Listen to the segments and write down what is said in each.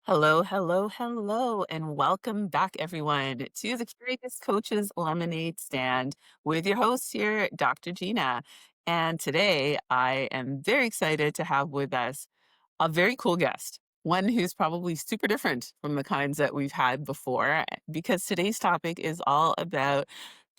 Hello, hello, hello, and welcome back, everyone, to the Curious Coaches Lemonade Stand with your host here, Dr. Gena. And today I am very excited to have with us a very cool guest, one who's probably super different from the kinds that we've had before, because today's topic is all about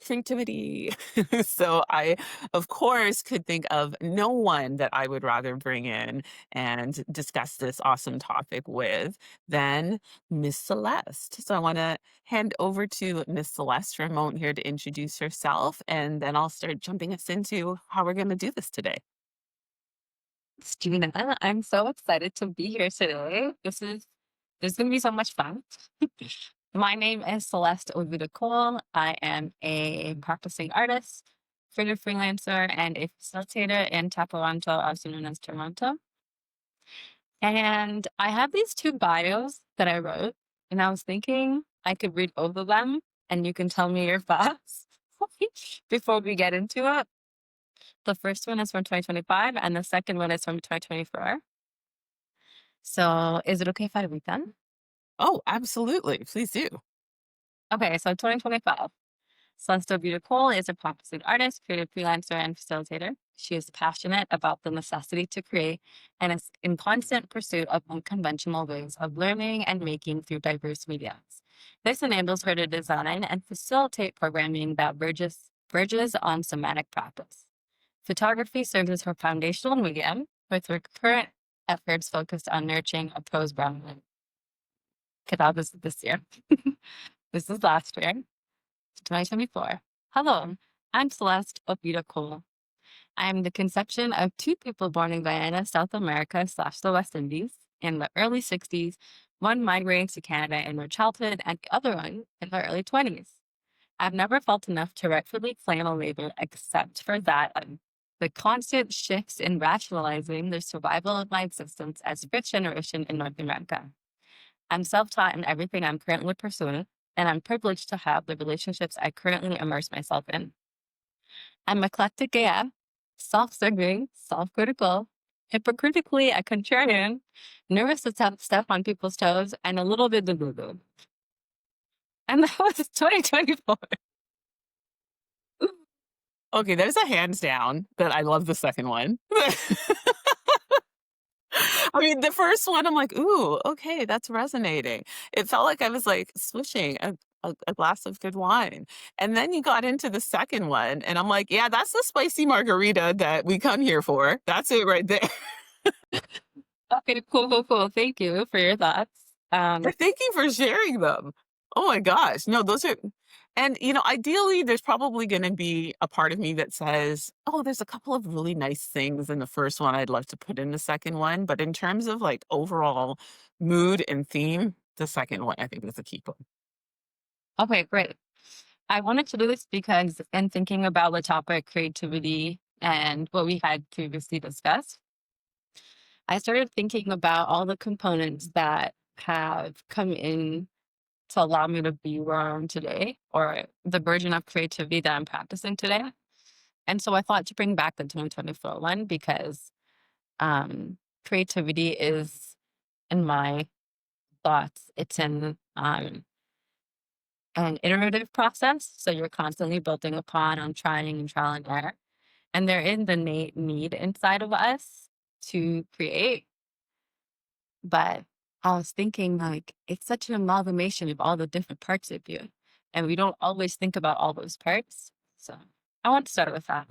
creativity. So I, of course, could think of no one that I would rather bring in and discuss this awesome topic with than Miss Celeste. So I want to hand over to Miss Celeste for a moment here to introduce herself, and then I'll start jumping us into how we're going to do this today. It's Gina. I'm so excited to be here today. This is gonna be so much fun. My name is Celeste Ovita Cole. I am a practicing artist, creative freelancer, and a facilitator in Toronto, also known as Toronto. And I have these two bios that I wrote, and I was thinking I could read over them, and you can tell me your thoughts before we get into it. The first one is from 2025, and the second one is from 2024. So is it okay if I read them? Oh, absolutely. Please do. Okay, so 2025. Celeste Beautiful is a practicing artist, creative freelancer, and facilitator. She is passionate about the necessity to create and is in constant pursuit of unconventional ways of learning and making through diverse mediums. This enables her to design and facilitate programming that verges on somatic practice. Photography serves as her foundational medium, with her current efforts focused on nurturing a prose brand. Okay, that was this year. This is last year, 2024. Hello, I'm Celeste Ovita Cole. I am the conception of two people born in Guyana, South America / the West Indies in the early 60s, one migrating to Canada in their childhood and the other one in their early 20s. I've never felt enough to rightfully claim a label except for that of the constant shifts in rationalizing the survival of my existence as fifth generation in North America. I'm self-taught in everything I'm currently pursuing, and I'm privileged to have the relationships I currently immerse myself in. I'm eclectic AF, self-serving, self-critical, hypocritically a contrarian, nervous to step on people's toes, and a little bit delulu. And that was 2024. Okay, there's a hands down that I love the second one. I mean, the first one, I'm like, "Ooh, okay, that's resonating." It felt like I was, like, swishing a glass of good wine, and then you got into the second one, and I'm like, "Yeah, that's the spicy margarita that we come here for. That's it right there." Okay, cool, cool, cool. Thank you for your thoughts. Thank you for sharing them. Oh my gosh. No, those are and, ideally, there's probably gonna be a part of me that says, "Oh, there's a couple of really nice things in the first one I'd love to put in the second one," but in terms of, like, overall mood and theme, the second one, I think, is a key one. Okay, great. I wanted to do this because in thinking about the topic creativity and what we had previously discussed, I started thinking about all the components that have come in to allow me to be where I am today, or the version of creativity that I'm practicing today. And so I thought to bring back the 2024 one because creativity is, in my thoughts, it's an iterative process. So you're constantly building upon on trying and trial and error. And there is the innate need inside of us to create. But I was thinking, like, it's such an amalgamation of all the different parts of you. And we don't always think about all those parts. So I want to start with that.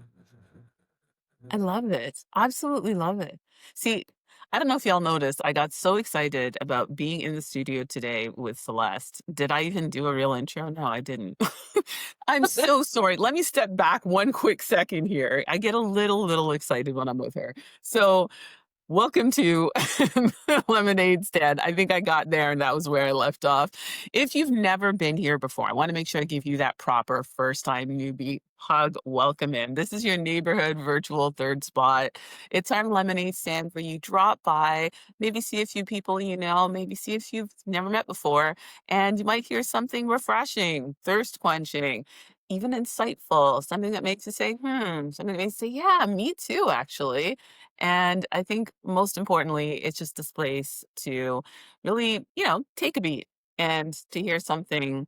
I love it. Absolutely love it. See, I don't know if y'all noticed, I got so excited about being in the studio today with Celeste. Did I even do a real intro? No, I didn't. I'm so sorry. Let me step back one quick second here. I get a little excited when I'm with her. So welcome to Lemonade Stand. I think I got there and that was where I left off. If you've never been here before, I want to make sure I give you that proper first time newbie hug welcome in. This is your neighborhood virtual third spot. It's our lemonade stand where you drop by, maybe see a few people you know, maybe see if you've never met before, and you might hear something refreshing, thirst quenching. even insightful, something that makes you say, something that makes you say, yeah, me too, actually. And I think most importantly, it's just this place to really, take a beat and to hear something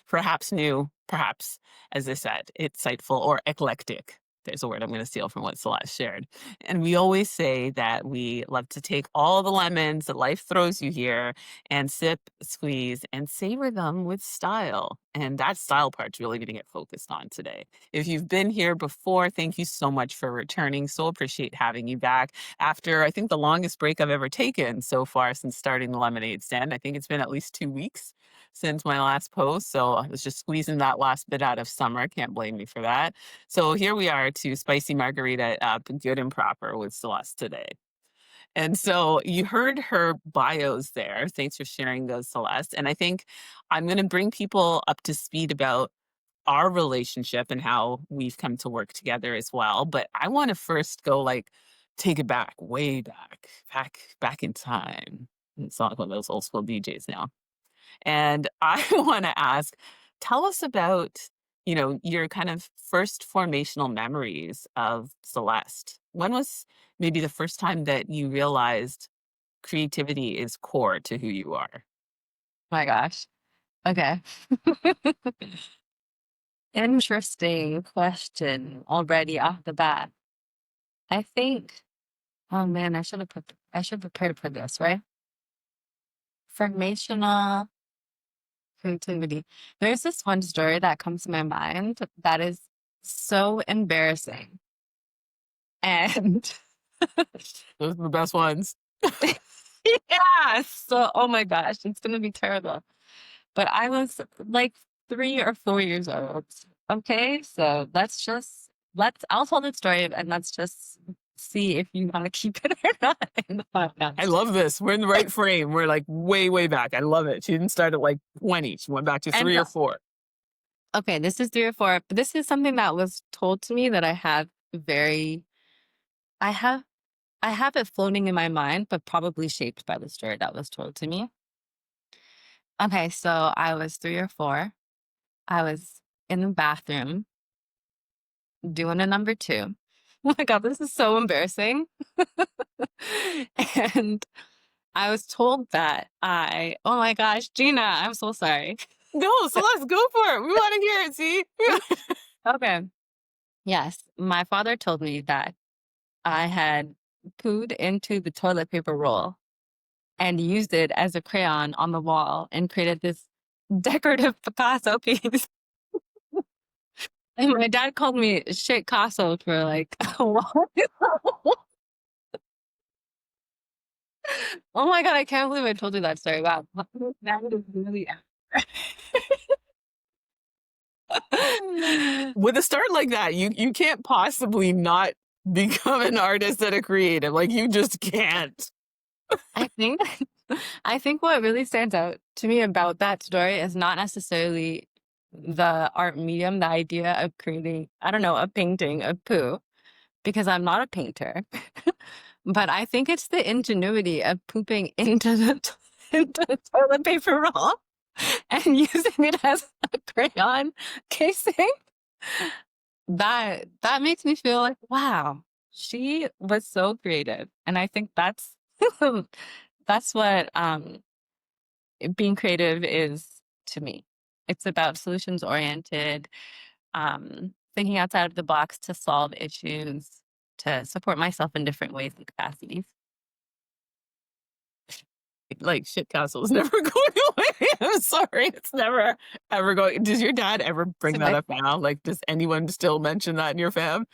perhaps new, perhaps, as I said, insightful or eclectic. There's a word I'm going to steal from what Celeste shared. And we always say that we love to take all the lemons that life throws you here and sip, squeeze, and savor them with style. And that style part's really going to get focused on today. If you've been here before, thank you so much for returning. So appreciate having you back after I think the longest break I've ever taken so far since starting the lemonade stand. I think it's been at least 2 weeks since my last post. So I was just squeezing that last bit out of summer. Can't blame me for that. So here we are to spicy margarita up good and proper with Celeste today. And so you heard her bios there. Thanks for sharing those, Celeste. And I think I'm going to bring people up to speed about our relationship and how we've come to work together as well. But I want to first go like take it back, way back in time. It's not like one of those old school DJs now. And I want to ask, tell us about, your kind of first formational memories of Celeste. When was maybe the first time that you realized creativity is core to who you are? My gosh. Okay. Interesting question already off the bat. I think, oh man, I should prepare for this, right? Formational creativity. There's this one story that comes to my mind that is so embarrassing. And Those are the best ones. yeah, so oh my gosh, it's gonna be terrible. But I was like 3 or 4 years old. Okay, so I'll tell the story and let's just see if you want to keep it or not in the I podcast. love this. We're in the right frame. We're like way back. I love it. She didn't start at like 20. She went back to And 3 or 4. okay, this is 3 or 4, but this is something that was told to me that I have I have it floating in my mind, but probably shaped by the story that was told to me. Okay, so I was 3 or 4. I was in the bathroom doing a number two. Oh my God, this is so embarrassing. And I was told that oh my gosh, Gina, I'm so sorry. No, so let's go for it. We want to hear it. See? Okay. Yes, my father told me that I had pooed into the toilet paper roll and used it as a crayon on the wall and created this decorative Picasso piece. And my dad called me shit Casso for like a while. Oh my God, I can't believe I told you that story. Wow. That is really With a start like that, you can't possibly not become an artist and a creative. Like you just can't. I think I think what really stands out to me about that story is not necessarily the art medium, the idea of creating, I don't know, a painting of poo, because I'm not a painter. But I think it's the ingenuity of pooping into into the toilet paper roll and using it as a crayon casing. That makes me feel like, wow, she was so creative. And I think that's that's what being creative is to me. It's about solutions oriented, thinking outside of the box to solve issues, to support myself in different ways and capacities. Like shit castle is never going away. I'm sorry. It's never ever going. Does your dad ever bring So that up now? Like, does anyone still mention that in your fam?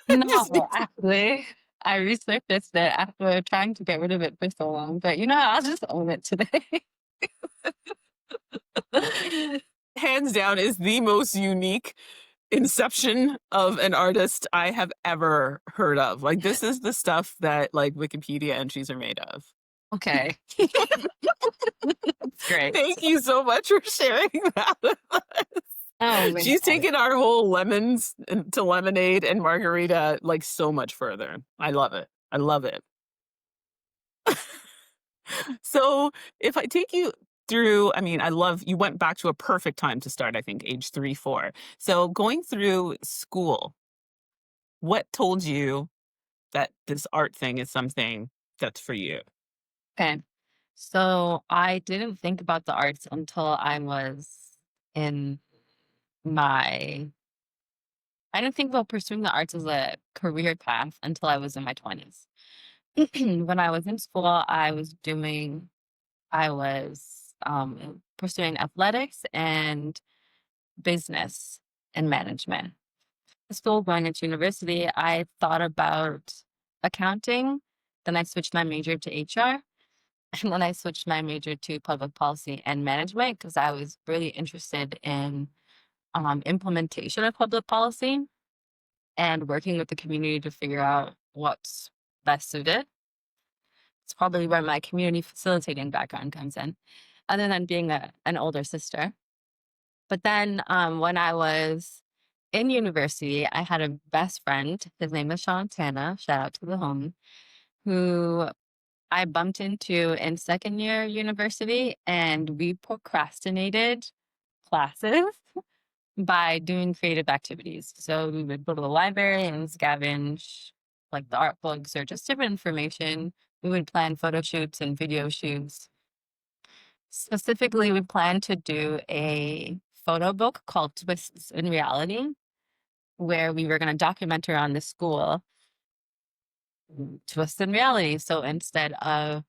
Just no, actually, I resurfaced it after trying to get rid of it for so long. But I'll just own it today. hands down is the most unique inception of an artist I have ever heard of. Like this is the stuff that like Wikipedia entries are made of. Okay. Great. Thank you so much for sharing that with us. Oh my She's God. taken our whole lemons to lemonade and margarita like so much further. I love it. I love it. So if I take you through, I mean, I love you went back to a perfect time to start, I think, age 3, 4. So going through school, what told you that this art thing is something that's for you? Okay. So I didn't think about the arts until I was in my I didn't think about pursuing the arts as a career path until I was in my 20s. When I was in school, I was pursuing athletics and business and management. School going into university, I thought about accounting. Then I switched my major to HR. And then I switched my major to public policy and management because I was really interested in implementation of public policy and working with the community to figure out what's best suited. It's probably where my community facilitating background comes in, other than being an older sister. But then when I was in university, I had a best friend. His name is Tana. Shout out to the home, who I bumped into in second year university, and we procrastinated classes by doing creative activities. So we would go to the library and scavenge like the art books or just different information. We would plan photo shoots and video shoots. Specifically, we planned to do a photo book called Twists in Reality, where we were going to document around the school twist in reality. So instead of,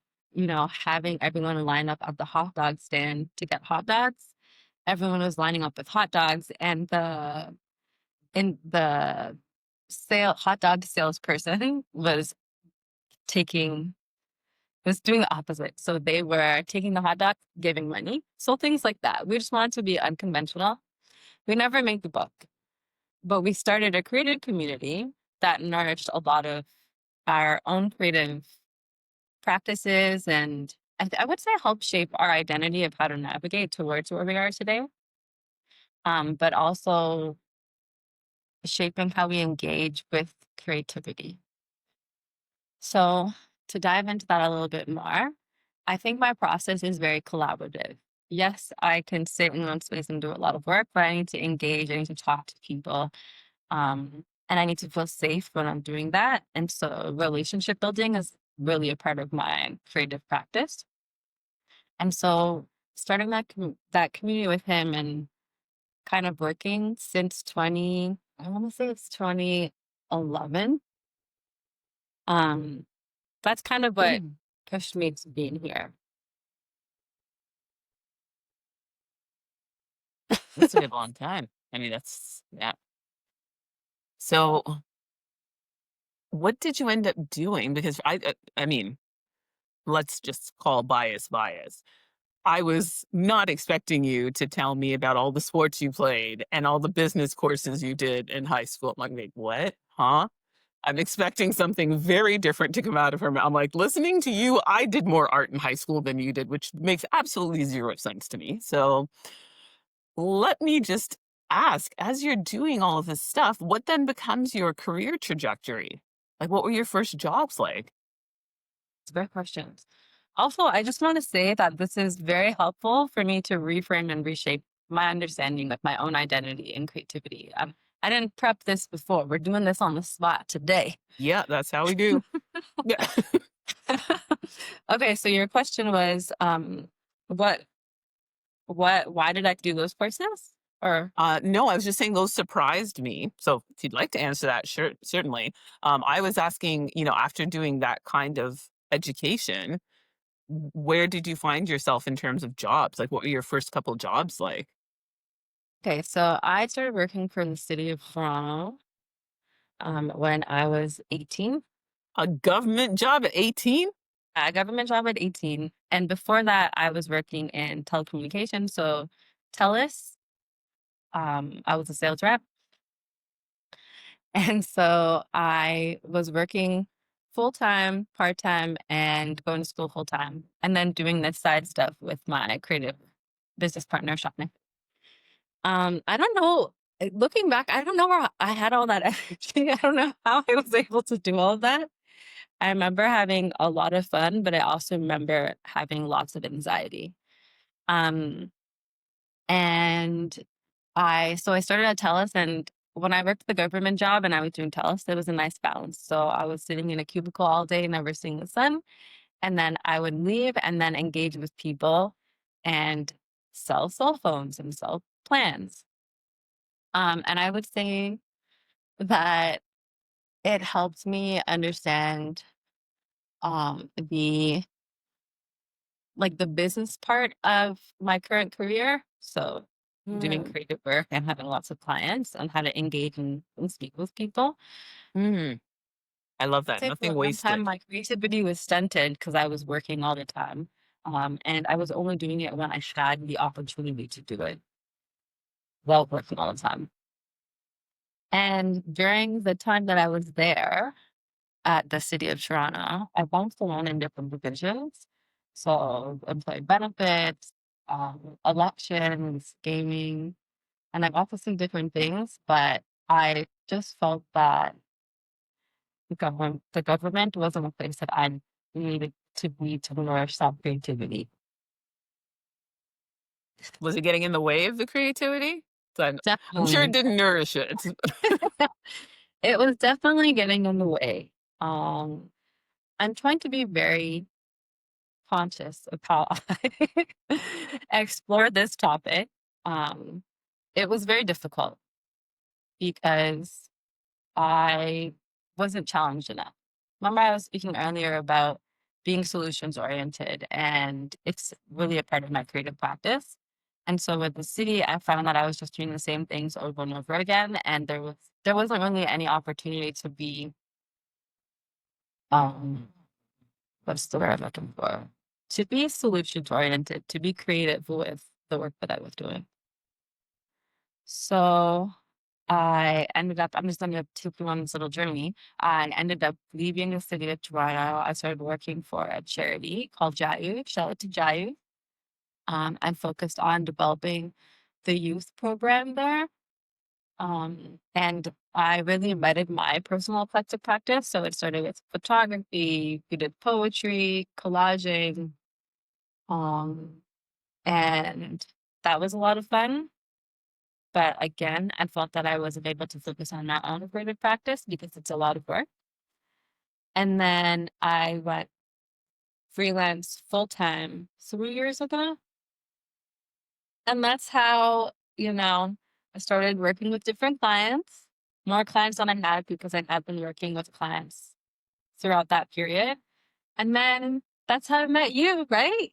having everyone line up at the hot dog stand to get hot dogs, everyone was lining up with hot dogs, and the sale hot dog salesperson taking was doing the opposite. So they were taking the hot dog, giving money. So things like that. We just wanted to be unconventional. We never made the book, but we started a creative community that nourished a lot of our own creative practices, and I would say help shape our identity of how to navigate towards where we are today. But also shaping how we engage with creativity. So to dive into that a little bit more, I think my process is very collaborative. Yes, I can sit in one space and do a lot of work, but I need to engage, I need to talk to people. And I need to feel safe when I'm doing that. And so relationship building is really a part of my creative practice. And so starting that community with him and kind of working since I want to say it's 2011. Um, that's kind of what pushed me to being here. That's a good long time. I mean, that's yeah. So, what did you end up doing? Because I mean, let's just call bias bias. I was not expecting you to tell me about all the sports you played and all the business courses you did in high school. I'm like, what? Huh? I'm expecting something very different to come out of her mouth. I'm like, listening to you, I did more art in high school than you did, which makes absolutely zero sense to me. So let me just ask, as you're doing all of this stuff, what then becomes your career trajectory? Like, what were your first jobs like? It's great questions. Also, I just want to say that this is very helpful for me to reframe and reshape my understanding of my own identity and creativity. I didn't prep this before. We're doing this on the spot today. Yeah, that's how we do. Yeah. Okay, so your question was, what, why did I do those courses? Or No, I was just saying those surprised me. So if you'd like to answer that, sure, certainly. I was asking, after doing that kind of education, where did you find yourself in terms of jobs? Like, what were your first couple jobs like? okay, so I started working for the city of Toronto when I was 18. A government job at 18? A government job at 18. And before that, I was working in telecommunications. So TELUS, I was a sales rep. And so I was working full time, part time, and going to school full time, and then doing this side stuff with my creative business partner, Shopnik. I don't know. Looking back, I don't know where I had all that energy. I don't know how I was able to do all of that. I remember having a lot of fun, but I also remember having lots of anxiety. Um, and I started at TELUS, and when I worked the government job and I was doing TELUS, it was a nice balance. So I was sitting in a cubicle all day, never seeing the sun, and then I would leave and then engage with people and sell cell phones and sell plans. And I would say that it helped me understand the the business part of my current career. So doing Mm, creative work and having lots of clients and how to engage and speak with people. mm. I love that. Say for a Nothing long time, wasted. my creativity was stunted because I was working all the time. And I was only doing it when I had the opportunity to do it while working all the time. And during the time that I was there at the city of Toronto, I bounced around in different divisions. So employee benefits, elections, gaming, and I've also seen different things, but I just felt that the government wasn't a place that I needed to be to nourish that creativity. Was it getting in the way of the creativity? So I'm sure it Definitely. didn't nourish it. It was definitely getting in the way. Um, I'm trying to be very conscious of how I explore this topic. Um, it was very difficult because I wasn't challenged enough. Remember, I was speaking earlier about being solutions oriented, and it's really a part of my creative practice. And so with the city, I found that I was just doing the same things over and over again, and there wasn't really any opportunity to be um what's the word I'm looking for? To be solutions oriented, to be creative with the work that I was doing. So I'm just gonna take you on this little journey. I ended up leaving the city of Toronto. I started working for a charity called Jayu. Shout out to Jayu. I'm focused on developing the youth program there. And I really embedded my personal eclectic practice. So it started with photography, we did poetry, collaging, um, and that was a lot of fun. But again, I felt that I wasn't able to focus on my own creative practice because it's a lot of work. And then I went freelance full time 3 years ago. And that's how, I started working with different clients, more clients than I had because I had been working with clients throughout that period. And then that's how I met you, right?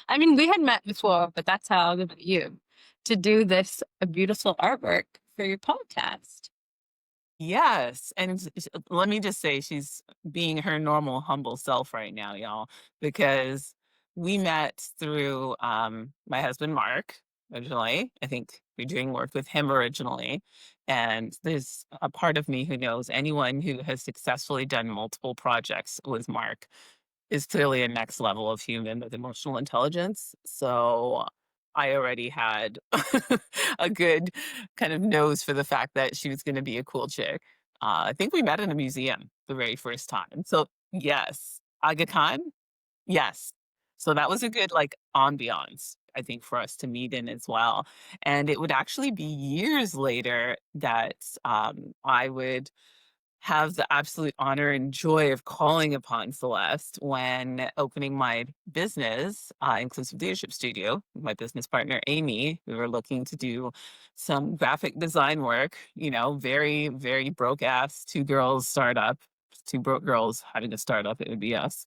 I mean, we had met before, but that's how I met you to do this beautiful artwork for your podcast. Yes, and let me just say she's being her normal humble self right now, y'all, because we met through, my husband, Mark, originally. I think we're doing work with him originally, and there's a part of me who knows anyone who has successfully done multiple projects with Mark is clearly a next level of human with emotional intelligence. So I already had a good kind of nose for the fact that she was going to be a cool chick. I think we met in a museum the very first time. So yes, Aga Khan, yes. So that was a good like ambiance, I think, for us to meet in as well. And it would actually be years later that I would have the absolute honor and joy of calling upon Celeste when opening my business, Inclusive Leadership Studio. My business partner, Amy, we were looking to do some graphic design work, very, very broke ass, two girls startup, two broke girls having a startup, it would be us.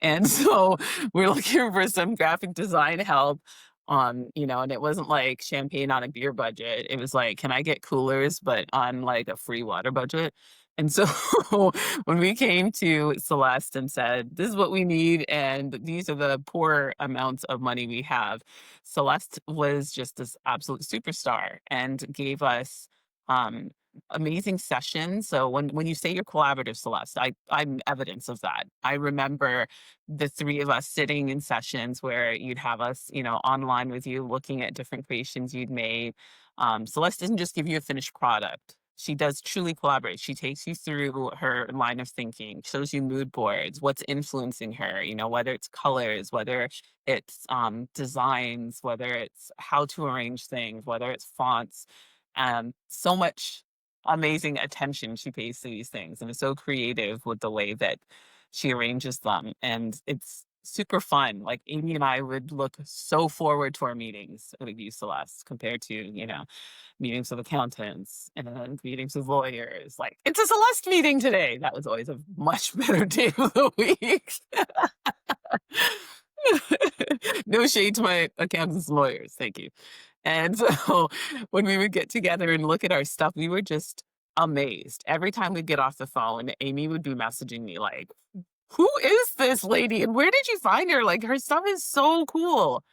And so we're looking for some graphic design help and it wasn't like champagne on a beer budget. It was like, can I get coolers, but on like a free water budget? And so when we came to Celeste and said, this is what we need, and these are the poor amounts of money we have, Celeste was just this absolute superstar and gave us um amazing sessions. So when you say you're collaborative, Celeste, I'm evidence of that. I remember the three of us sitting in sessions where you'd have us, online with you, looking at different creations you'd made. Celeste doesn't just give you a finished product. she does truly collaborate. She takes you through her line of thinking, shows you mood boards, what's influencing her, whether it's colors, whether it's designs, whether it's how to arrange things, whether it's fonts. So much amazing attention she pays to these things and is so creative with the way that she arranges them. And it's super fun. Like Amy and I would look so forward to our meetings with you, Celeste, compared to, meetings with accountants and meetings with lawyers. Like, it's a Celeste meeting today. That was always a much better day of the week. No shade to my accountants and lawyers. Thank you. And so when we would get together and look at our stuff, we were just amazed. Every time we'd get off the phone, Amy would be messaging me like, who is this lady and where did you find her? Like, her stuff is so cool.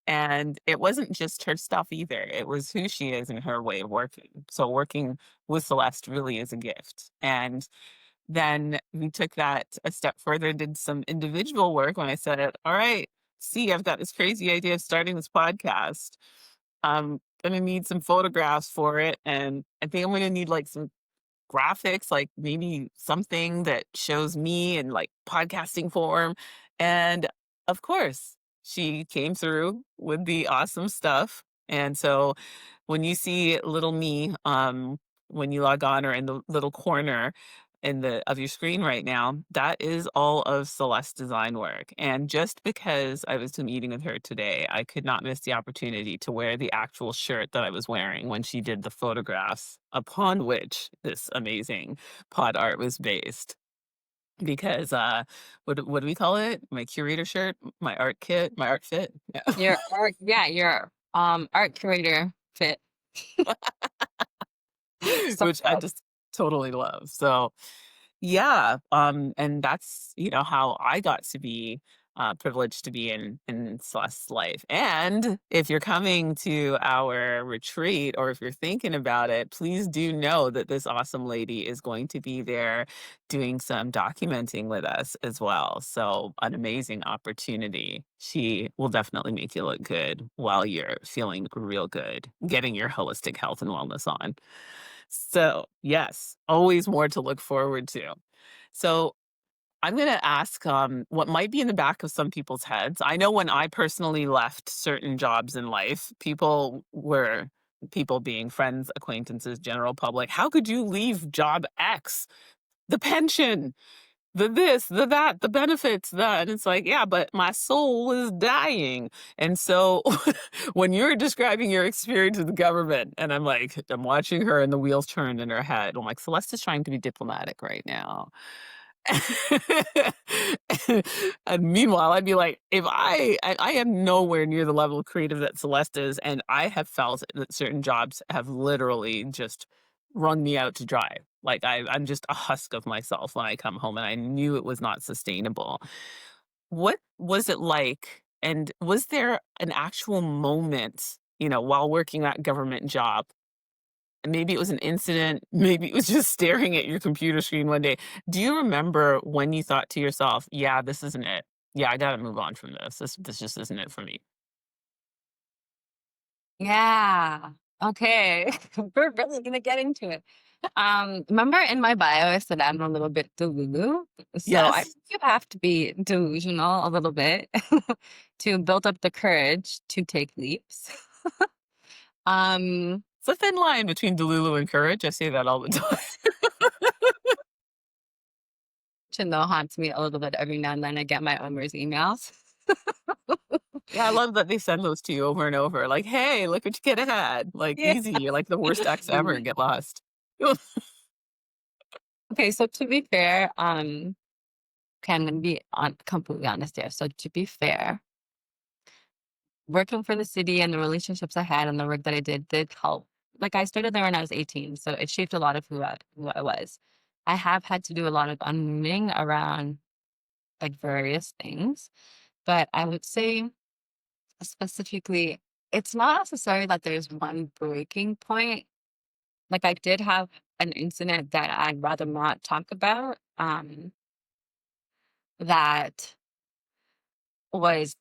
And it wasn't just her stuff either. It was who she is and her way of working. So working with Celeste really is a gift. And then we took that a step further, did some individual work when I said, all right, see, I've got this crazy idea of starting this podcast. I'm gonna need some photographs for it. And I think I'm gonna need like some graphics, like maybe something that shows me in like podcasting form. And of course, she came through with the awesome stuff. And so when you see little me, when you log on or in the little corner in the of your screen right now, that is all of Celeste design work. And just because I was meeting with her today, I could not miss the opportunity to wear the actual shirt that I was wearing when she did the photographs upon which this amazing pod art was based. Because what do we call it? My curator shirt, my art kit, my art fit. Yeah. Your art curator fit. So Which I just totally love. So yeah, and that's, how I got to be, privileged to be in Celeste's life. And if you're coming to our retreat or if you're thinking about it, please do know that this awesome lady is going to be there doing some documenting with us as well. So an amazing opportunity. She will definitely make you look good while you're feeling real good, getting your holistic health and wellness on. So, yes, always more to look forward to. So, I'm gonna ask, what might be in the back of some people's heads. I know when I personally left certain jobs in life, people being friends, acquaintances, general public, "How could you leave job X? The pension, the this, the that, the benefits, and it's like, yeah, but my soul is dying. And so when you're describing your experience with the government, and I'm watching her and the wheels turn in her head. I'm like, Celeste is trying to be diplomatic right now. And meanwhile, I'd be like, if I am nowhere near the level of creative that Celeste is, and I have felt that certain jobs have literally just wrung me out to dry. Like I'm just a husk of myself when I come home, and I knew it was not sustainable. What was it like? And was there an actual moment, while working that government job, and maybe it was an incident, maybe it was just staring at your computer screen one day. Do you remember when you thought to yourself, "Yeah, this isn't it. Yeah, I gotta move on from this. This just isn't it for me." yeah. Okay. We're really gonna get into it. Remember in my bio I said I'm a little bit delulu. So I Yes. think you have to be delusional a little bit to build up the courage to take leaps. Um, It's a thin line between Delulu and courage. I say that all the time. to know haunts me a little bit every now and then. I get my owner's emails. Yeah, I love that they send those to you over and over. Like, "Hey, look what your kid had. Like, Yeah. easy. You're like the worst ex ever. Get lost." Okay, so to be fair, okay, I'm gonna be completely honest here. So to be fair, working for the city and the relationships I had and the work that I did help. Like I started there when I was 18, so it shaped a lot of who I was. I have had to do a lot of unlearning around like various things, but I would say specifically, it's not necessarily that there's one breaking point. Like I did have an incident that I'd rather not talk about. That was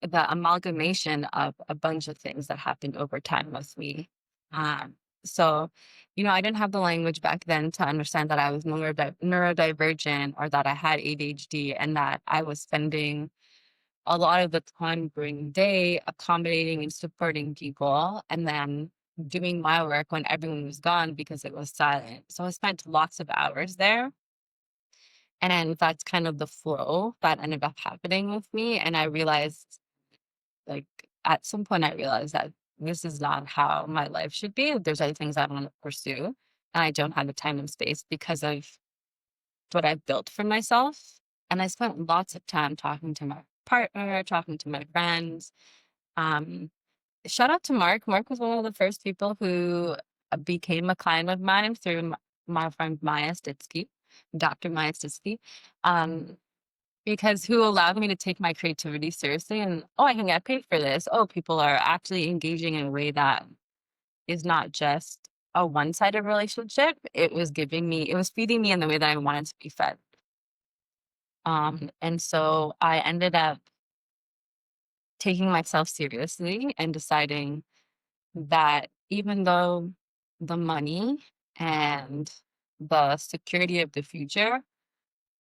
the amalgamation of a bunch of things that happened over time with me. So, I didn't have the language back then to understand that I was neurodivergent or that I had ADHD and that I was spending a lot of the time during the day accommodating and supporting people and then doing my work when everyone was gone because it was silent. So I spent lots of hours there. And then that's kind of the flow that ended up happening with me. And I realized, like, at some point, I realized that this is not how my life should be. There's other things I want to pursue. And I don't have the time and space because of what I've built for myself. And I spent lots of time talking to my partner, talking to my friends. Um, Shout out to Mark. Mark was one of the first people who became a client of mine through my friend Maya Stitsky, Dr. Maya Stitsky, because who allowed me to take my creativity seriously and, oh, I can get paid for this. Oh, people are actually engaging in a way that is not just a one-sided relationship. It was feeding me in the way that I wanted to be fed. And so I ended up taking myself seriously and deciding that even though the money and the security of the future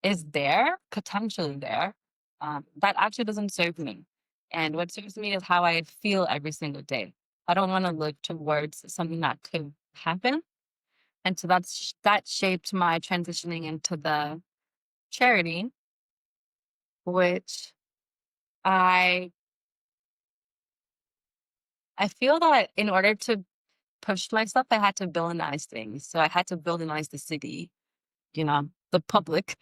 is there, potentially there, that actually doesn't serve me. And what serves me is how I feel every single day. I don't want to look towards something that could happen. And so that shaped my transitioning into the charity, which I I feel that in order to push myself, I had to villainize things. So I had to villainize the city, the public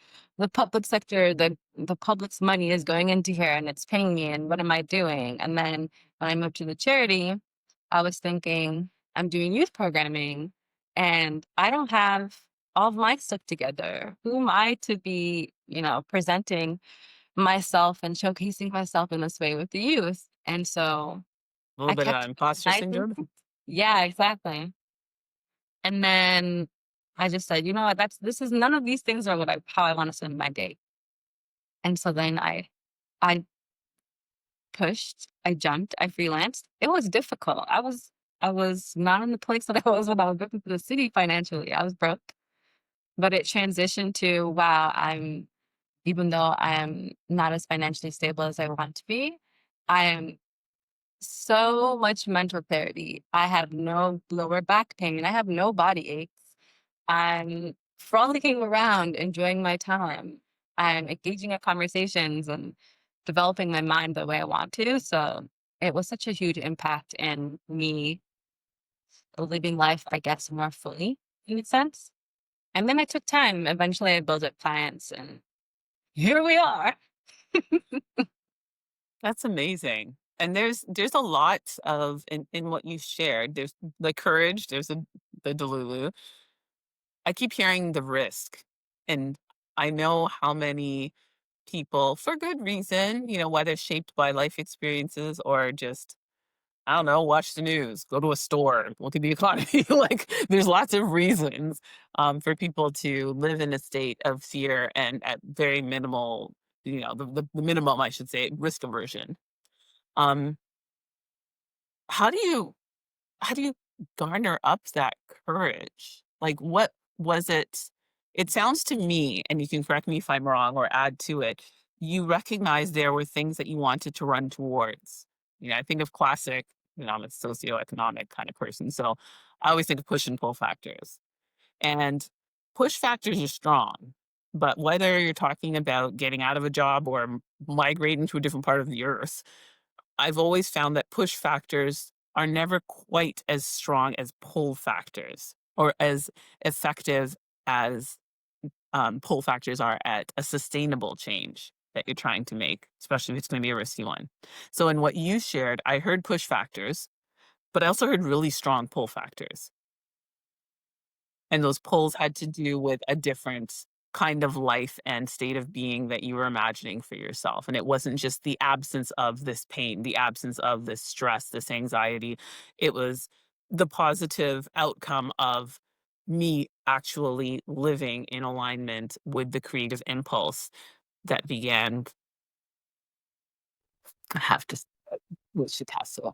sector, the public's money is going into here and it's paying me. And what am I doing? And then when I moved to the charity, I was thinking, I'm doing youth programming and I don't have all of my stuff together. Who am I to be, presenting myself and showcasing myself in this way with the youth? And so A little I bit of kept imposter villainizing. syndrome. Yeah, exactly. And then I just said, you know what, this is none of these things are how I want to spend my day. And so then I pushed, I jumped, I freelanced. It was difficult. I was not in the place that I was when I was moving to the city financially. I was broke. But it transitioned to, wow, even though I am not as financially stable as I want to be, I am so much mental clarity. I have no lower back pain. I have no body aches. I'm frolicking around, enjoying my time. I'm engaging in conversations and developing my mind the way I want to. So it was such a huge impact in me living life, I guess, more fully in a sense. And then I took time. Eventually, I built up clients, and here we are. That's amazing. And there's a lot of in what you shared. There's the courage, there's the delulu. I keep hearing the risk. And I know how many people, for good reason, whether shaped by life experiences or just, I don't know, watch the news, go to a store, look at the economy. Like, there's lots of reasons for people to live in a state of fear and at very minimal, the minimum, I should say, risk aversion. Um, how do you how do you garner up that courage? Like, what was it? It sounds to me, and you can correct me if I'm wrong or add to it, you recognize there were things that you wanted to run towards. I think of classic, I'm a socioeconomic kind of person. So I always think of push and pull factors. And push factors are strong. But whether you're talking about getting out of a job or migrating to a different part of the earth, I've always found that push factors are never quite as strong as pull factors or as effective as pull factors are at a sustainable change that you're trying to make, especially if it's going to be a risky one. So, in what you shared, I heard push factors, but I also heard really strong pull factors. And those pulls had to do with a different kind of life and state of being that you were imagining for yourself. And it wasn't just the absence of this pain, the absence of this stress, this anxiety. It was the positive outcome of me actually living in alignment with the creative impulse that began. I have to with Chicasso.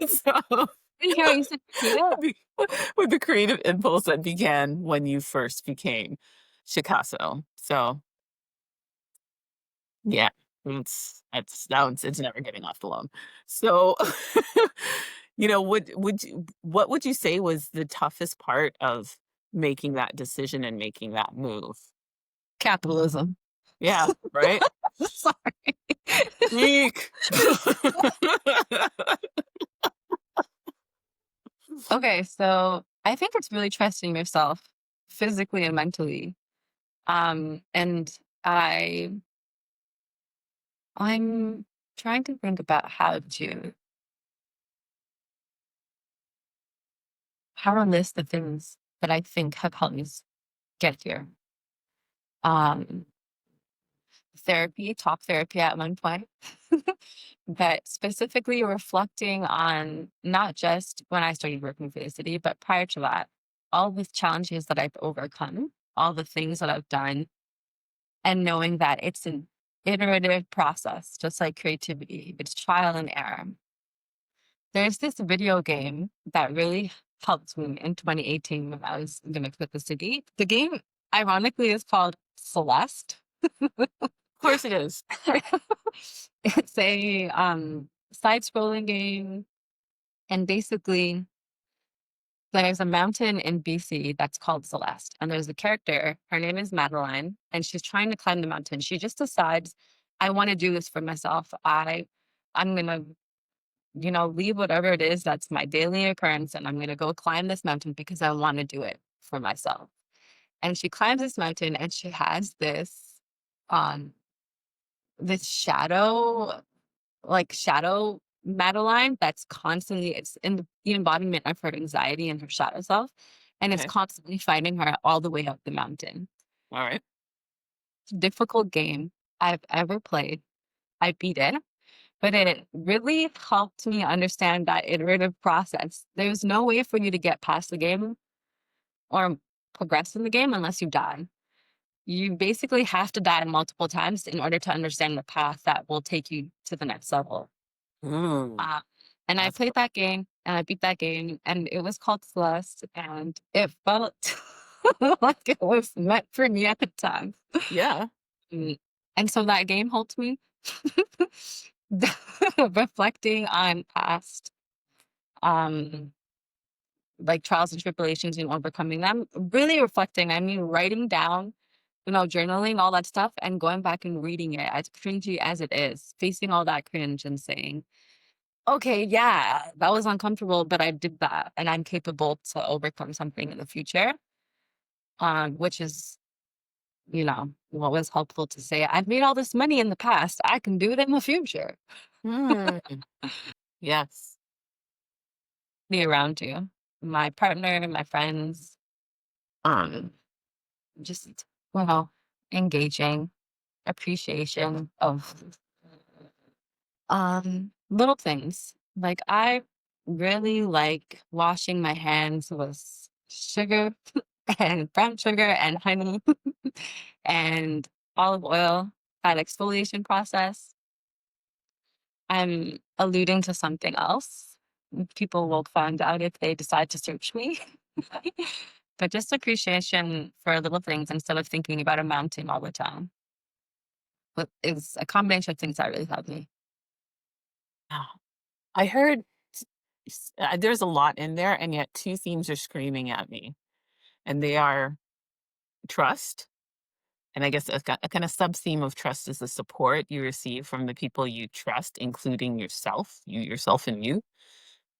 So, didn't hear what you said. Repeat it. Be with the creative impulse that began when you first became Chicasso. So, yeah, it's now it's never getting off the loan. So, what would you say was the toughest part of making that decision and making that move? Capitalism. Yeah, right? Sorry. Eek. Okay, so I think it's really trusting yourself physically and mentally. And I'm trying to think about how to list the things that I think have helped me get here. Um, Therapy, talk therapy at one point, but specifically reflecting on not just when I started working for the city, but prior to that, all the challenges that I've overcome, all the things that I've done, and knowing that it's an iterative process, just like creativity, it's trial and error. There's this video game that really helped me in 2018 when I was going to quit the city. The game, ironically, is called Celeste. Of course it is. It's a side-scrolling game, and basically, there's a mountain in BC that's called Celeste, and there's a character. Her name is Madeline, and she's trying to climb the mountain. She just decides, "I want to do this for myself. I'm gonna, leave whatever it is that's my daily occurrence, and I'm gonna go climb this mountain because I want to do it for myself." And she climbs this mountain, and she has um, this shadow Madeline that's constantly it's in the embodiment of her anxiety and her shadow self, and it's Okay. constantly fighting her all the way up the mountain. All right. It's a difficult game I've ever played. I beat it, but it really helped me understand that iterative process. There's no way for you to get past the game or progress in the game unless you die. You basically have to die multiple times in order to understand the path that will take you to the next level. Mm, Uh, and I that's played that game and I beat that game and it was called Celeste and it felt like it was meant for me at the time. yeah. Mm. And so that game helped me reflecting on past um like trials and tribulations and overcoming them. Really reflecting, I mean writing down, journaling, all that stuff, and going back and reading it as cringy as it is, facing all that cringe and saying, okay, yeah, that was uncomfortable, but I did that and I'm capable to overcome something in the future. Which is, what was helpful to say. I've made all this money in the past. I can do it in the future. Mm, yes. Be around you. My partner, my friends, um, just, engaging, appreciation of little things. Like I really like washing my hands with sugar and brown sugar and honey and olive oil, that exfoliation process. I'm alluding to something else. People will find out if they decide to search me. But just appreciation for little things instead of thinking about a mountain all the time. But it's a combination of things that really help me. Wow. I heard there's a lot in there, and yet two themes are screaming at me, and they are trust. And I guess a kind of sub theme of trust is the support you receive from the people you trust, including yourself, yourself and you,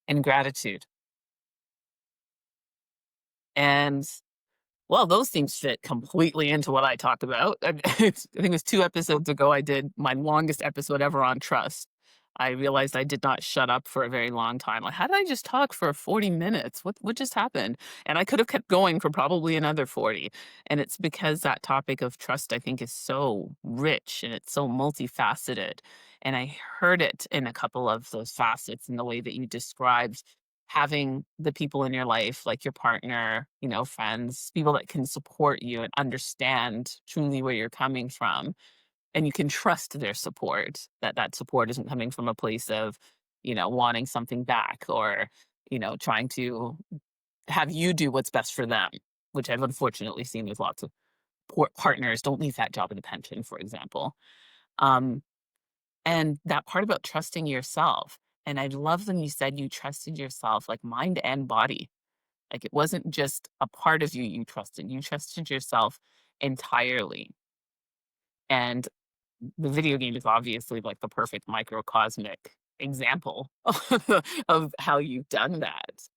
and gratitude. And well, those things fit completely into what I talked about. I think it was 2 episodes ago, I did my longest episode ever on trust. I realized I did not shut up for a very long time. Like, how did I just talk for 40 minutes? What just happened? And I could have kept going for probably another 40. And it's because that topic of trust, I think, is so rich and it's so multifaceted. And I heard it in a couple of those facets in the way that you described having the people in your life, like your partner, friends, people that can support you and understand truly where you're coming from. And you can trust their support, that support isn't coming from a place of, wanting something back or trying to have you do what's best for them, which I've unfortunately seen with lots of partners don't leave that job in the pension, for example. Um, and that part about trusting yourself. And I love when you said you trusted yourself, like mind and body. Like it wasn't just a part of you trusted yourself entirely. And the video game is obviously like the perfect microcosmic example of how you've done that.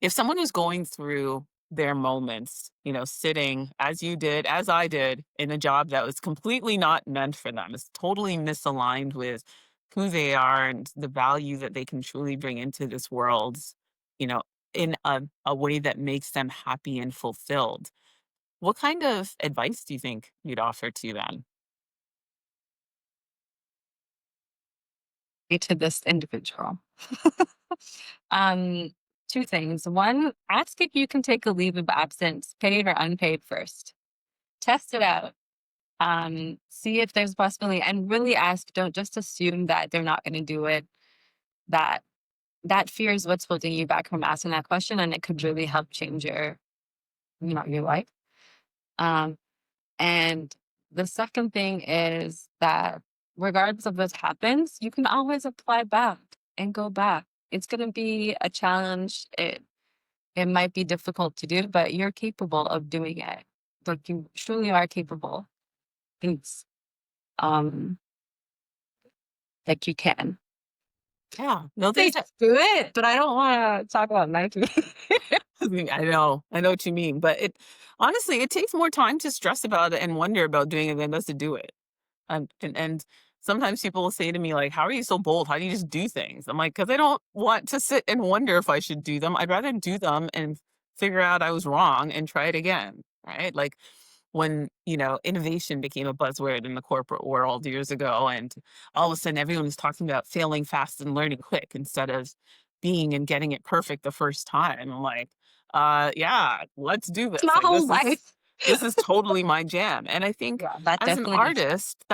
If someone is going through their moments, sitting as you did, as I did, in a job that was completely not meant for them, is totally misaligned with who they are and the value that they can truly bring into this world, you know, in a way that makes them happy and fulfilled. What kind of advice do you think you'd offer to them? To this individual. um, Two things. One, ask if you can take a leave of absence, paid or unpaid first. Test it out. See if there's a possibility and really ask. Don't just assume that they're not going to do it. That that fear is what's holding you back from asking that question, and it could really help change your life. Um, and the second thing is that regardless of what happens, you can always apply back and go back. It's going to be a challenge. It might be difficult to do, but you're capable of doing it. Like you truly are capable. Things um like you can. Yeah, no, They there's just do it, but I don't want to talk about Nike. I know what you mean, but honestly, it takes more time to stress about it and wonder about doing it than it does to do it. And sometimes people will say to me, like, "How are you so bold? How do you just do things?" I'm like, "'Cause I don't want to sit and wonder if I should do them. I'd rather do them and figure out I was wrong and try it again." Right? Like when, innovation became a buzzword in the corporate world years ago, and all of a sudden everyone was talking about failing fast and learning quick instead of being and getting it perfect the first time. I'm like, yeah, let's do It's this. my Like whole life. this is totally my jam. And I think Yeah, that as an definitely makes sense. artist,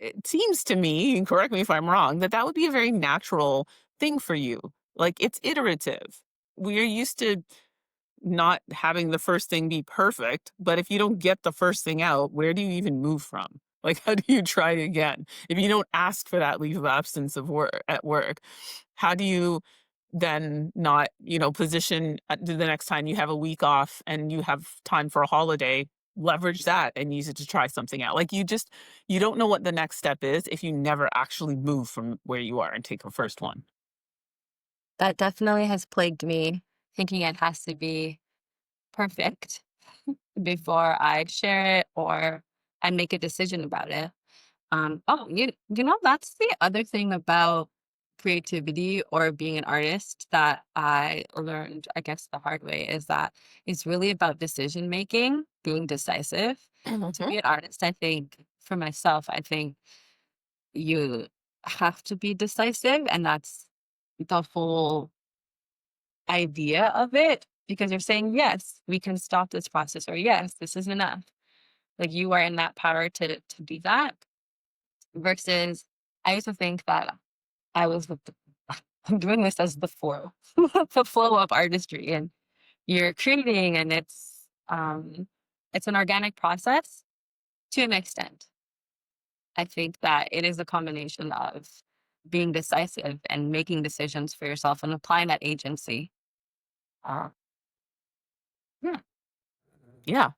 it seems to me, and correct me if I'm wrong, that would be a very natural thing for you. Like it's iterative. We're used to not having the first thing be perfect, but if you don't get the first thing out, where do you even move from? Like, how do you try again? If you don't ask for that leave of absence of work at work, how do you then not, position the next time you have a week off and you have time for a holiday, leverage that and use it to try something out. Like you don't know what the next step is if you never actually move from where you are and take the first one. That definitely has plagued me, thinking it has to be perfect before I share it or I make a decision about it. That's the other thing about creativity or being an artist that I learned, I guess, the hard way is that it's really about decision making, being decisive. To Mhm. be an artist, I think for myself, I think you have to be decisive, and that's the whole idea of it because you're saying, yes, we can stop this process, or yes, this is enough. Like you are in that power to do that versus I used to think that I was with the I'm doing this as the flow, the flow of artistry, and you're creating, and it's an organic process to an extent. I think that it is a combination of being decisive and making decisions for yourself and applying that agency. Uh, yeah, Yeah.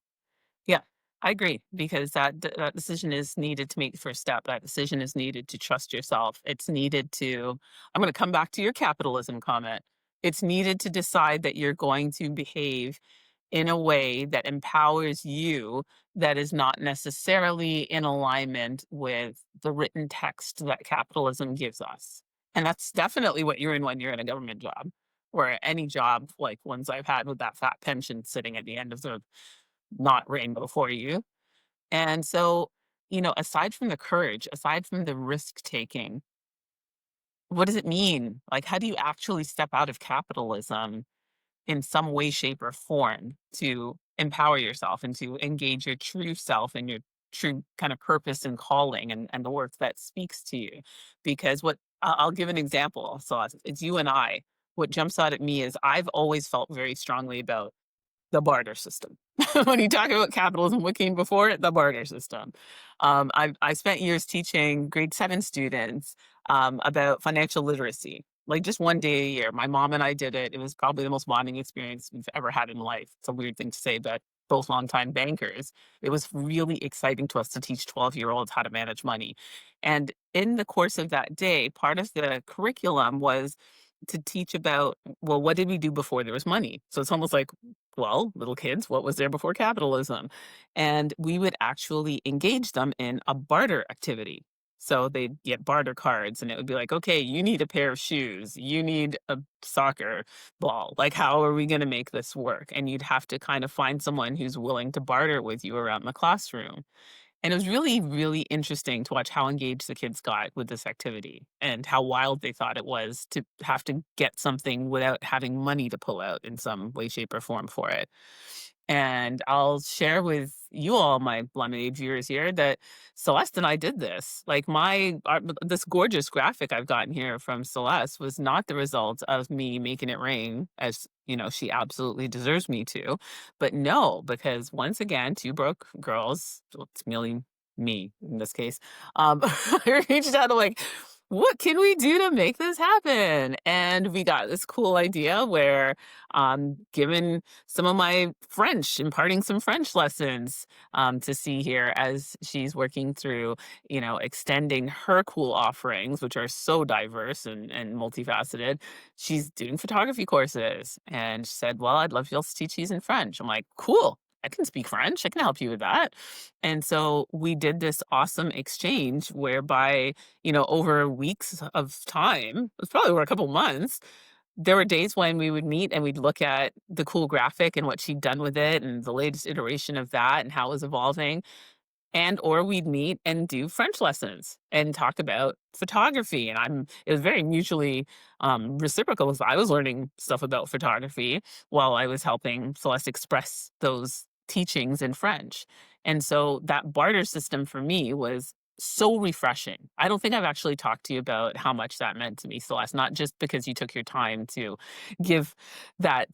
Yeah, I agree because that decision is needed to make the first step. That decision is needed to trust yourself. It's needed to I'm gonna come back to your capitalism comment. It's needed to decide that you're going to behave in a way that empowers you, that is not necessarily in alignment with the written text that capitalism gives us. And that's definitely what you're in when you're in a government job or any job like ones I've had with that fat pension sitting at the end of the not rainbow for you. And so, aside from the courage, aside from the risk taking, what does it mean? Like, how do you actually step out of capitalism in some way, shape, or form to empower yourself and to engage your true self and your true kind of purpose and calling and the work that speaks to you? Because I'll give an example. So it's you and I. what jumps out at me is I've always felt very strongly about the barter system. When you talk about capitalism, what came before it? The barter system. I spent years teaching grade 7 students, about financial literacy, like, just 1 day a year. My mom and I did it. It was probably the most bonding experience we've ever had in life. It's a weird thing to say, but both longtime bankers. It was really exciting to us to teach 12-year-olds how to manage money. And in the course of that day, part of the curriculum was to teach about, well, what did we do before there was money? So it's almost like, well, little kids, what was there before capitalism? And we would actually engage them in a barter activity. So they'd get barter cards, and it would be like, okay, you need a pair of shoes, you need a soccer ball. Like, how are we going to make this work? And you'd have to kind of find someone who's willing to barter with you around the classroom. And it was really, really interesting to watch how engaged the kids got with this activity and how wild they thought it was to have to get something without having money to pull out in some way, shape, or form for it. And I'll share with you all, my lemonade viewers here, that Celeste and I did this. Like, this gorgeous graphic I've gotten here from Celeste was not the result of me making it rain, as she absolutely deserves me to. But no, because once again, two broke girls, well, it's merely me in this case, I reached out to, like, what can we do to make this happen? And we got this cool idea where, given some of my French, imparting some French lessons, to see here as she's working through, extending her cool offerings, which are so diverse and multifaceted. She's doing photography courses and she said, well, I'd love you to teach these in French. I'm like, cool. I can speak French. I can help you with that. And so we did this awesome exchange whereby, over weeks of time, it was probably over a couple months, there were days when we would meet and we'd look at the cool graphic and what she'd done with it and the latest iteration of that and how it was evolving. And or we'd meet and do French lessons and talk about photography, and it was very mutually, reciprocal, as I was learning stuff about photography while I was helping Celeste express those teachings in French. And so that barter system for me was so refreshing. I don't think I've actually talked to you about how much that meant to me, Celeste, not just because you took your time to give that,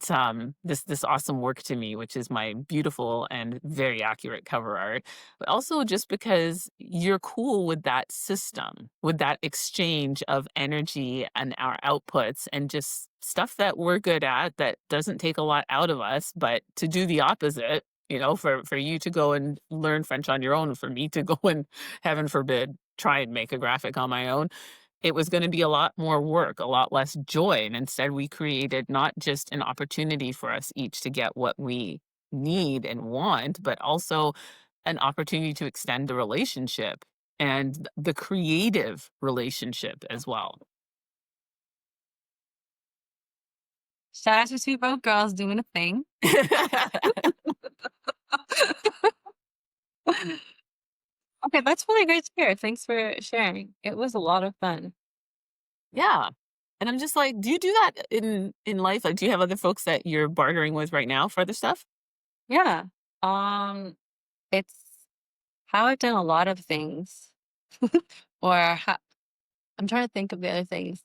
this awesome work to me, which is my beautiful and very accurate cover art, but also just because you're cool with that system, with that exchange of energy and our outputs and just stuff that we're good at that doesn't take a lot out of us, but to do the opposite, for you to go and learn French on your own, for me to go and, heaven forbid, try and make a graphic on my own, it was going to be a lot more work, a lot less joy. And instead, we created not just an opportunity for us each to get what we need and want, but also an opportunity to extend the relationship and the creative relationship as well. Shout out to two broke girls doing a thing. Okay, that's really great to hear. Thanks for sharing. It was a lot of fun. Yeah. And I'm just like, do you do that in life? Like, do you have other folks that you're bartering with right now for other stuff? Yeah. Um, it's how I've done a lot of things. Or how I'm trying to think of the other things.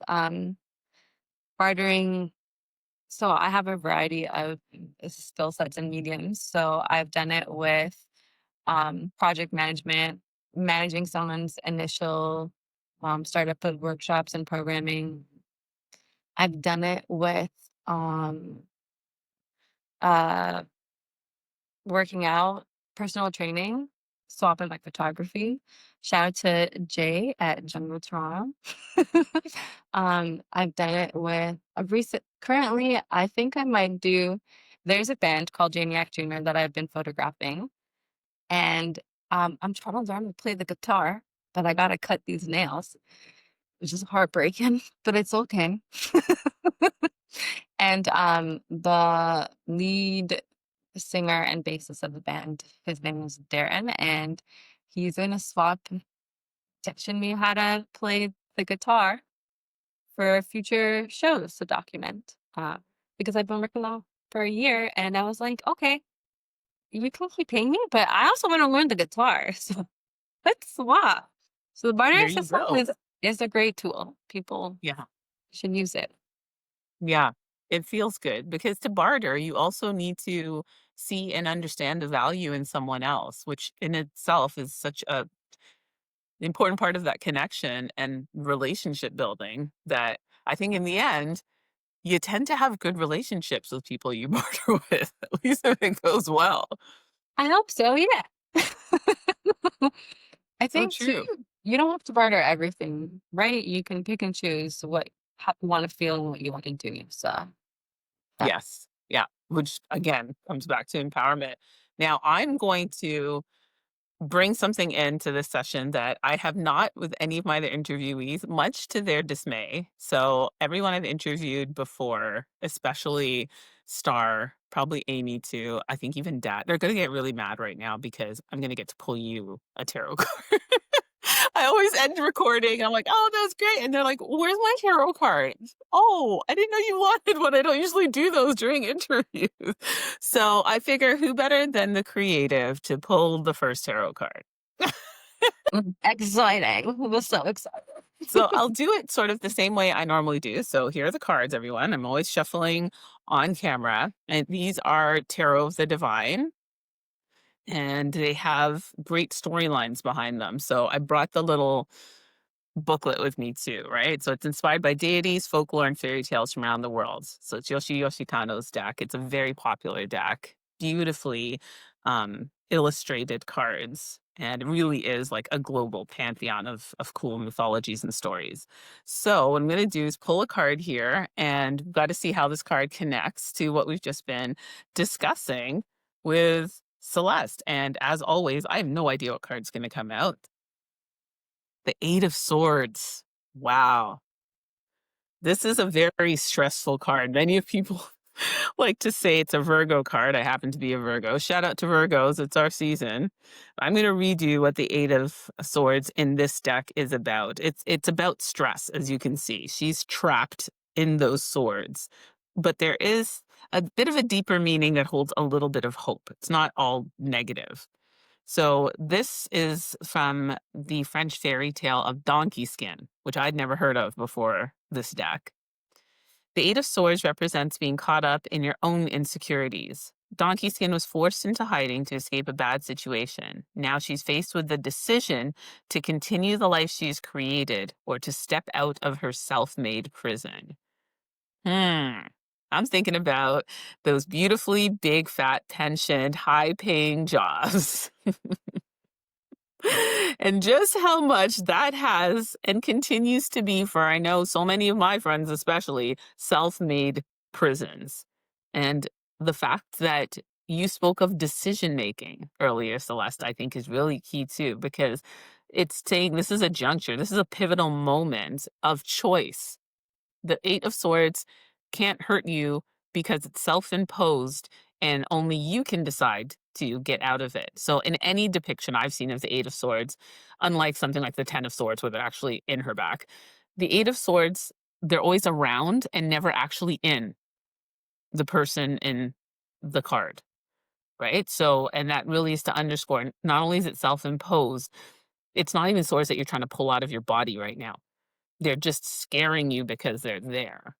Bartering. So I have a variety of skill sets and mediums. So I've done it with project management, managing someone's initial startup of workshops and programming. I've done it with um, uh, working out, personal training, swapping like photography. Shout out to Jay at Jungle Toronto. I've done it with a recent. Currently, I think I might do. There's a band called Janiac Jr. that I've been photographing, and I'm trying to learn to play the guitar, but I gotta cut these nails, which is heartbreaking, but it's okay. And the lead singer and bassist of the band, his name is Darren, and he's gonna swap teaching me how to play the guitar for future shows to document. Because I've been working on for a year, and I was like, okay, you can keep paying me, but I also want to learn the guitar. So let's swap. So the barter There you system go. is a great tool. People Yeah. should use it. Yeah, it feels good because to barter, you also need to see and understand the value in someone else, which in itself is such a important part of that connection and relationship building that I think in the end, you tend to have good relationships with people you barter with, at least if it goes well. I hope so, yeah. I So think too, true. you don't have to barter everything, right? You can pick and choose what how you want to feel and what you want to do. So that Yes. Yeah. Which again comes back to empowerment. Now I'm going to bring something into this session that I have not with any of my other interviewees, much to their dismay. So, everyone I've interviewed before, especially Star, probably Amy too, I think even Dat, they're going to get really mad right now because I'm going to get to pull you a tarot card. I always end recording. I'm like, oh, that was great. And they're like, where's my tarot card? Oh, I didn't know you wanted one. I don't usually do those during interviews. So I figure who better than the creative to pull the first tarot card? exciting. We're so excited. So I'll do it sort of the same way I normally do. So here are the cards, everyone. I'm always shuffling on camera. And these are Tarot of the Divine. And they have great storylines behind them. So I brought the little booklet with me too, right? So it's inspired by deities, folklore, and fairy tales from around the world. So it's Yoshikano's deck. It's a very popular deck, beautifully illustrated cards. And it really is like a global pantheon of cool mythologies and stories. So what I'm going to do is pull a card here and got to see how this card connects to what we've just been discussing with Celeste. And as always, I have no idea what card's going to come out. The 8 of Swords. Wow. This is a very stressful card. Many of people like to say it's a Virgo card. I happen to be a Virgo. Shout out to Virgos. It's our season. I'm going to read you what the 8 of Swords in this deck is about. It's about stress, as you can see. She's trapped in those swords. But there is a bit of a deeper meaning that holds a little bit of hope. It's not all negative. So this is from the French fairy tale of Donkey Skin, which I'd never heard of before this deck. The Eight of Swords represents being caught up in your own insecurities. Donkey Skin was forced into hiding to escape a bad situation. Now she's faced with the decision to continue the life she's created or to step out of her self-made prison. Hmm. I'm thinking about those beautifully big, fat, pensioned, high-paying jobs. And just how much that has and continues to be for I know so many of my friends, especially self-made prisons. And the fact that you spoke of decision making earlier, Celeste, I think is really key too, because it's saying this is a juncture, this is a pivotal moment of choice. The Eight of Swords can't hurt you because it's self-imposed and only you can decide to get out of it. So in any depiction I've seen of the Eight of Swords, unlike something like the Ten of Swords where they're actually in her back, the Eight of Swords, they're always around and never actually in the person in the card, right? So, and that really is to underscore not only is it self-imposed, it's not even swords that you're trying to pull out of your body right now. They're just scaring you because they're there.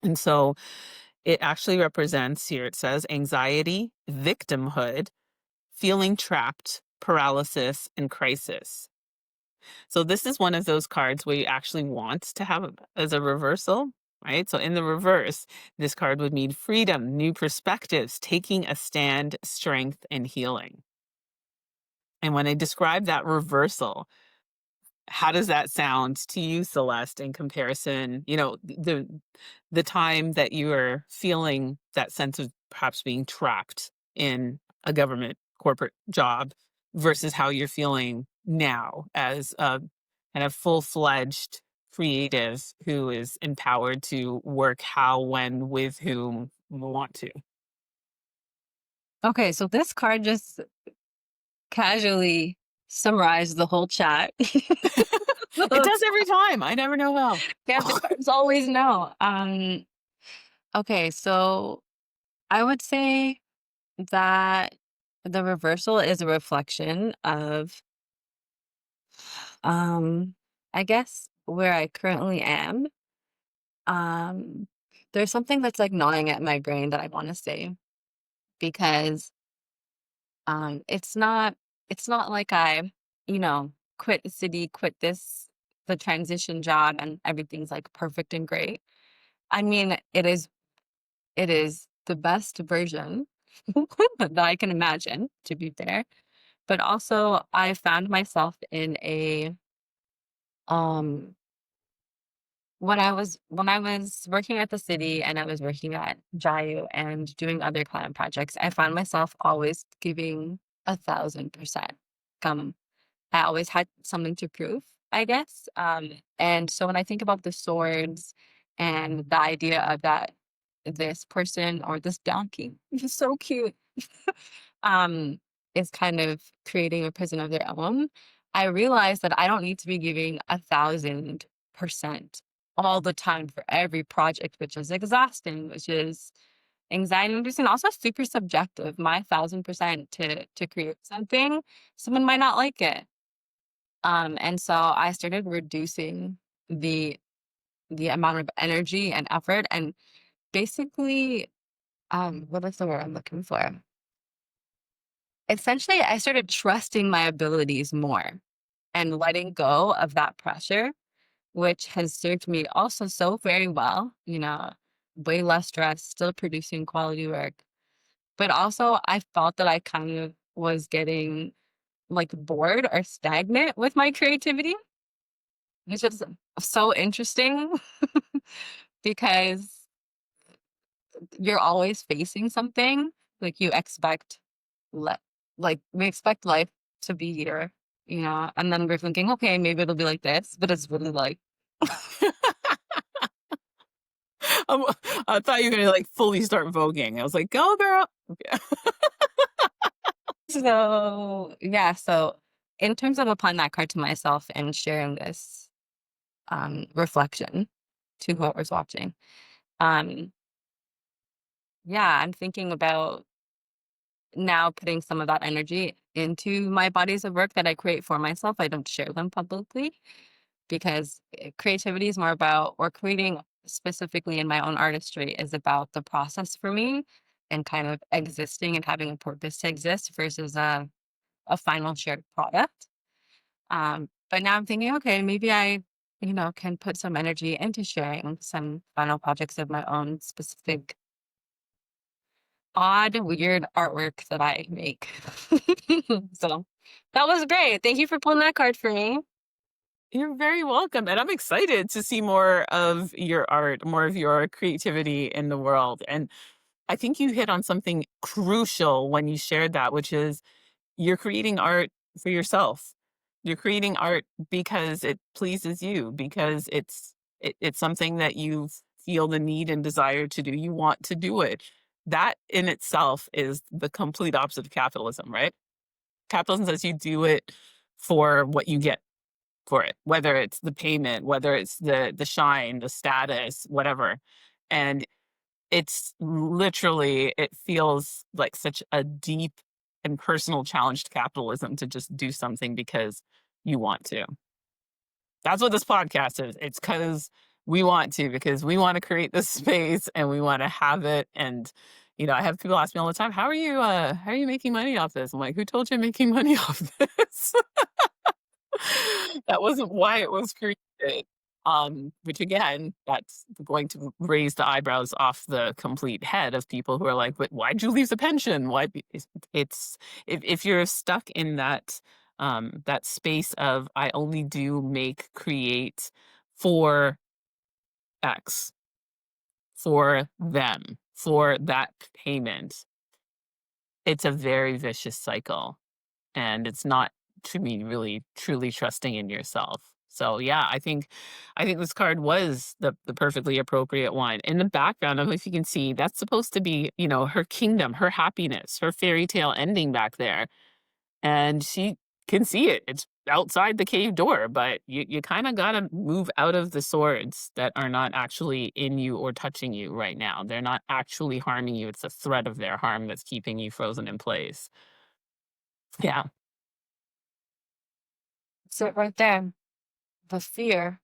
And so it actually represents here, it says anxiety, victimhood, feeling trapped, paralysis, and crisis. So this is one of those cards where you actually want to have as a reversal, right? So in the reverse, this card would mean freedom, new perspectives, taking a stand, strength, and healing. And when I describe that reversal, how does that sound to you, Celeste, in comparison, the time that you are feeling that sense of perhaps being trapped in a government corporate job versus how you're feeling now as a kind of full-fledged creative who is empowered to work how, when, with whom we want to? Okay, so this card just casually summarized the whole chat. It does every time. I never know how. Yeah, the cards always know. Okay, so I would say that the reversal is a reflection of, um, I guess where I currently am. Um, there's something that's like gnawing at my brain that I want to say because it's not like I, quit the city, quit the transition job and everything's like perfect and great. I mean, it is the best version that I can imagine, to be fair. But also I found myself in a um when I was working at the city and I was working at Jayu and doing other client projects, I found myself always giving 1,000%. Um, I always had something to prove, I guess. And so when I think about the swords and the idea of that this person or this donkey, which is so cute, um, is kind of creating a prison of their own, I realized that I don't need to be giving 1,000% all the time for every project, which is exhausting, which is anxiety inducing, also super subjective. My 1,000% to create something, someone might not like it. And so I started reducing the the amount of energy and effort and basically what is the word I'm looking for? Essentially, I started trusting my abilities more and letting go of that pressure, which has served me also so very well, way less stress, still producing quality work. But also, I felt that I kind of was getting like bored or stagnant with my creativity, which is so interesting because you're always facing something. Like you expect let like we expect life to be here, and then we're thinking, okay, maybe it'll be like this, but it's really like Um, I thought you were gonna like fully start voguing. I was like, "Go, girl!" Yeah. so yeah. So in terms of applying that card to myself and sharing this reflection to whoever's watching, um, yeah, I'm thinking about now putting some of that energy into my bodies of work that I create for myself. I don't share them publicly because creativity is more about, or creating specifically in my own artistry is about the process for me and kind of existing and having a purpose to exist versus a final shared product. But now I'm thinking, okay, maybe I, can put some energy into sharing some final projects of my own specific odd, weird artwork that I make. So that was great. Thank you for pulling that card for me. You're very welcome, and I'm excited to see more of your art, more of your creativity in the world, and I think you hit on something crucial when you shared that, which is you're creating art for yourself. You're creating art because it pleases you, because it's something that you feel the need and desire to do. You want to do it. That in itself is the complete opposite of capitalism, right? Capitalism says you do it for what you get for it, whether it's the payment, whether it's the shine, the status, whatever. And it's literally it feels like such a deep and personal challenge to capitalism to just do something because you want to. That's what this podcast is. It's because we want to, because we want to create this space and we want to have it. And, I have people ask me all the time, how are you making money off this? I'm like, who told you I'm making money off this? That wasn't why it was created. Which again, that's going to raise the eyebrows off the complete head of people who are like, "But why'd you leave the pension? Why?" It's if you're stuck in that space of I only do make create for X, for them, for that payment, it's a very vicious cycle. And it's not to me really truly trusting in yourself. So yeah, I think this card was the perfectly appropriate one. In the background, I don't know if you can see, that's supposed to be, her kingdom, her happiness, her fairy tale ending back there. And she can see it. It's outside the cave door, but you kind of got to move out of the swords that are not actually in you or touching you right now. They're not actually harming you. It's the threat of their harm that's keeping you frozen in place. Yeah. So right there, the fear.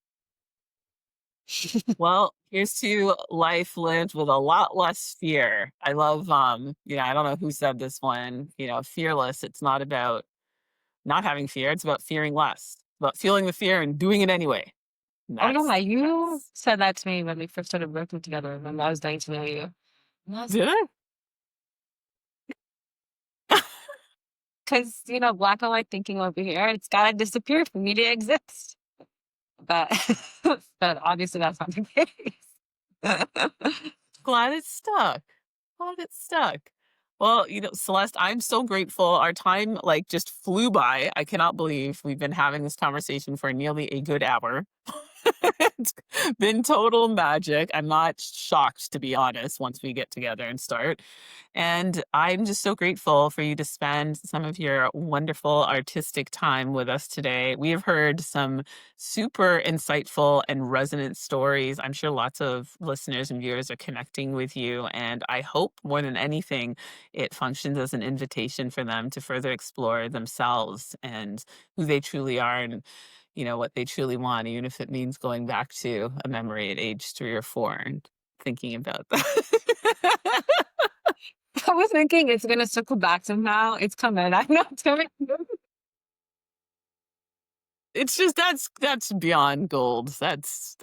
Well, Here's to life lived with a lot less fear. I love, I don't know who said this one, fearless. It's not about not having fear. It's about fearing less, about feeling the fear and doing it anyway. And Oh yeah, you that's said that to me when we first started working together when I was getting to know you. And I was did I? because black and white thinking over here, it's gotta disappear for me to exist. But but obviously that's not the case. Glad it stuck. Glad it stuck. Well, Celeste, I'm so grateful. Our time just flew by. I cannot believe we've been having this conversation for nearly a good hour. It's been total magic. I'm not shocked, to be honest, once we get together and start. And I'm just so grateful for you to spend some of your wonderful artistic time with us today. We have heard some super insightful and resonant stories. I'm sure lots of listeners and viewers are connecting with you. And I hope more than anything, it functions as an invitation for them to further explore themselves and who they truly are and what they truly want, even if it means going back to a memory at age 3 or 4 and thinking about that. I was thinking it's gonna circle back somehow. It's coming. I know it's coming. It's just that's beyond gold. That's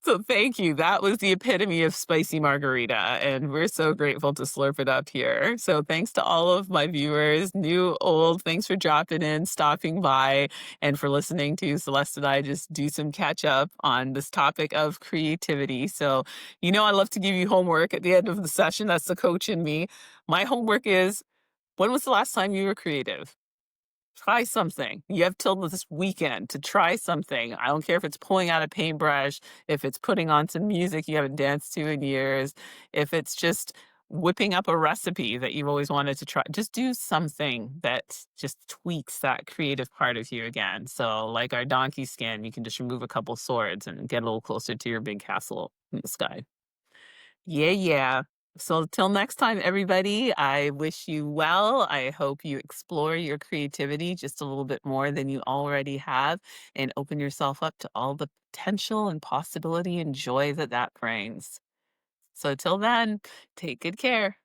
so thank you. That was the epitome of spicy margarita, and we're so grateful to slurp it up here. So thanks to all of my viewers, new, old. Thanks for dropping in, stopping by, and for listening to Celeste and I just do some catch up on this topic of creativity. So, I love to give you homework at the end of the session. That's the coach in me. My homework is, when was the last time you were creative? Try something. You have till this weekend to try something. I don't care if it's pulling out a paintbrush, if it's putting on some music you haven't danced to in years, if it's just whipping up a recipe that you've always wanted to try. Just do something that just tweaks that creative part of you again. So, like our donkey skin, you can just remove a couple swords and get a little closer to your big castle in the sky. Yeah, yeah. So till next time, everybody, I wish you well. I hope you explore your creativity just a little bit more than you already have and open yourself up to all the potential and possibility and joy that that brings. So till then, take good care.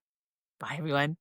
Bye, everyone.